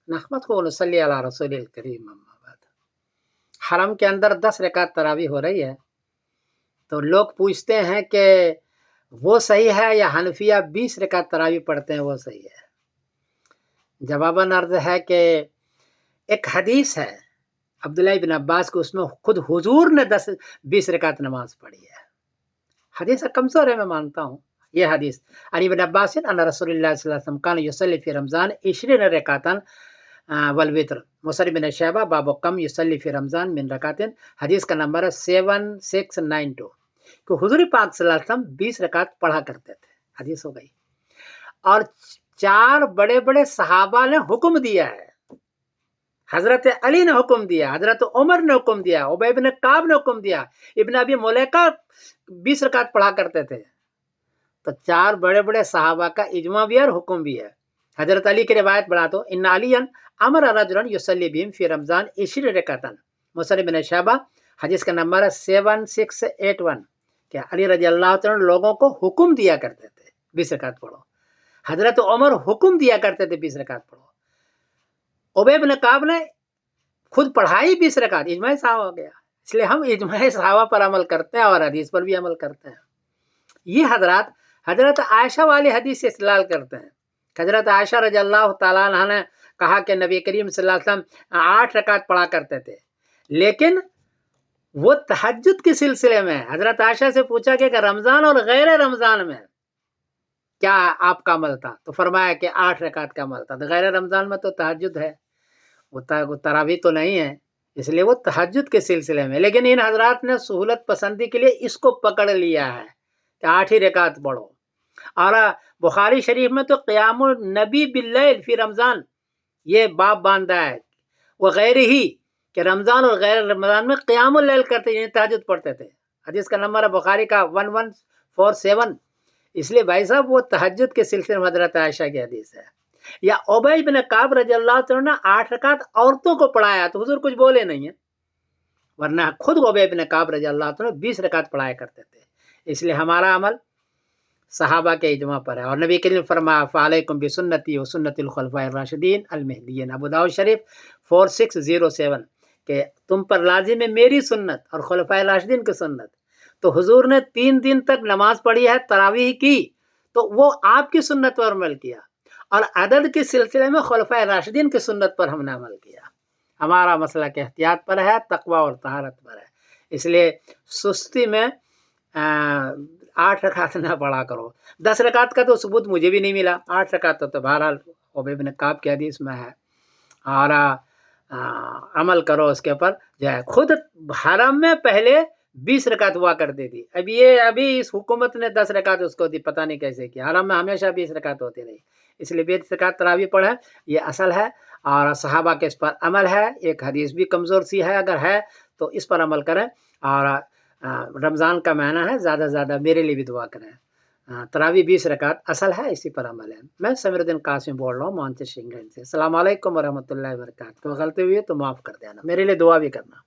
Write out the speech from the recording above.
नहमदुहु व नसल्ली अला रसूलिल करीम अम्मा बाद। हरम के अंदर 10 रकात तरावी हो रही है, तो लोग पूछते हैं कि वो सही है या हनफिया 20 रकात तरावी पढ़ते हैं वो सही है। जवाबन अर्ज है कि एक हदीस है अब्दुल्लाह इब्न अब्बास को, उसमें खुद हुजूर ने 10-20 रकात नमाज पढ़ी है। हदीस कमजोर है, मैं मानता हूँ ये हदीस। अन इब्न अब्बास अन रसूलुल्लाह सल्लल्लाहु अलैहि वसल्लम कान युसल्ली फी रमजान 20 रकातन वल वित्र। मुसन्निफ बिन शैबा बाब कम युसल्ली फी रमजान मिन रकातिन, हदीस का नंबर है 7692। कि हुजूर पाक सल्लल्लाहु अलैहि वसल्लम 20 रकात पढ़ा करते थे, हदीस हो गई। और 4 बड़े बड़े सहाबा ने हुक्म दिया है। हजरत अली ने हुक्म दिया, हजरत उमर ने हुक्म दिया, उबय बिन काब ने हुक्म दिया, इब्न अबी मुलैका 20 रकात पढ़ा करते थे। तो 4 बड़े बड़े सहाबा का इजमा भी है और हुक्म भी है। हजरत अली की रिवायत बढ़ा तो इन्ना अलियन अमर रजुलन युसल्ली बिहिम फी रमजान 20 रकातन। मुसन्निफ बिन शैबा, हदीस का नंबर है 7681। क्या अली रजी अल्लाह तआला लोगों को हुक्म दिया करते थे 20 रकात पढ़ो। हजरत उमर हुक्म दिया करते थे 20 रकात पढ़ो। उबय बिन काब ने खुद पढ़ाई 20 रकात, इजमा सहाबा हो गया। इसलिए हम इजमा सहाबा पर अमल करते हैं और हदीस पर भी अमल करते हैं। ये हजरत हजरत आयशा वाली हदीस से इस्तेलाल करते हैं। हजरत आयशा रजी अल्लाह तआला अन्हा ने कहा कि नबी करीम सल्लल्लाहु अलैहि वसल्लम 8 रकात पढ़ा करते थे, लेकिन वो तहज्जुद के सिलसिले में हजरत आयशा से पूछा कि रमजान और गैर रमजान में क्या आपका अमल था, तो फरमाया कि 8 रकात का अमल था। तो गैर रमजान में तो तहज्जुद है, वो तरावी तो नहीं है, इसलिए वो तहज्जुद के सिलसिले में। लेकिन इन हजरात ने सहूलत पसंदी के लिए इसको पकड़ लिया है कि 8 ही रकात पढ़ो। और बुखारी शरीफ में तो क़ियामुन नबी बिल्लैल फी रमजान ये बाब बांधा है, वो गैर ही कि रमजान और गैर रमजान में क़ियामुल लैल करते, यानी तहज्जुद पढ़ते थे। हदीस का नंबर है बुखारी का 1147। इसलिए भाई साहब वो तहज्जुद के सिलसिले में हजरत आयशा की हदीस है। या उबय बिन काब रजी अल्लाह तआला ने 8 रकात औरतों को पढ़ाया तो हुजूर कुछ बोले नहीं है, वरना खुद उबय बिन काब रजी अल्लाह तआला 20 रकात पढ़ाया करते थे। इसलिए हमारा अमल सहाबा के इजमा पर है। और नबी करीम फरमाया फ़अलैकुम बिसुन्नती व सुन्नतिल खुलफाए राशिदीन अल महदीयीन, अबू दाऊद शरीफ 4607, कि तुम पर लाजिम है मेरी सुन्नत और खुलफाए राशिदीन की सुन्नत। तो हुजूर ने 3 दिन तक नमाज पढ़ी है, तरावीह की, तो वो आपकी सुन्नत पर अमल किया। और अदद के सिलसिले में खुलफाए राशिदीन की सुन्नत पर हमने अमल किया। हमारा मसला के एहतियात पर है, तकवा और तहारत पर है। इसलिए सुस्ती में 8 रकात ना पढ़ा करो। 10 रकात का तो सबूत मुझे भी नहीं मिला, 8 रकात तो बहरहाल उबय बिन काब की हदीस में है। और अमल करो उसके ऊपर। जो है खुद हरम में पहले 20 रकात हुआ करती थी, अभी इस हुकूमत ने 10 रकात उसको दी, पता नहीं कैसे किया। हरम में हमेशा 20 रकात होती रही, इसलिए 20 रकात तरावी पढ़े, ये असल है। और सहाबा के इस पर अमल है। एक हदीस भी कमज़ोर सी है, अगर है तो इस पर अमल करें। और रमज़ान का महीना है, ज़्यादा से ज़्यादा मेरे लिए भी दुआ करें। तरावी 20 रकात असल है, इसी पर अमल है। मैं समीरुद्दीन कासिम बोल रहा हूँ मानचेस्टर इंग्लैंड से। अस्सलाम वालेकुम व रहमतुल्लाहि व बरकातहू। तो गलती हुई है तो माफ़ कर देना, मेरे लिए दुआ भी करना।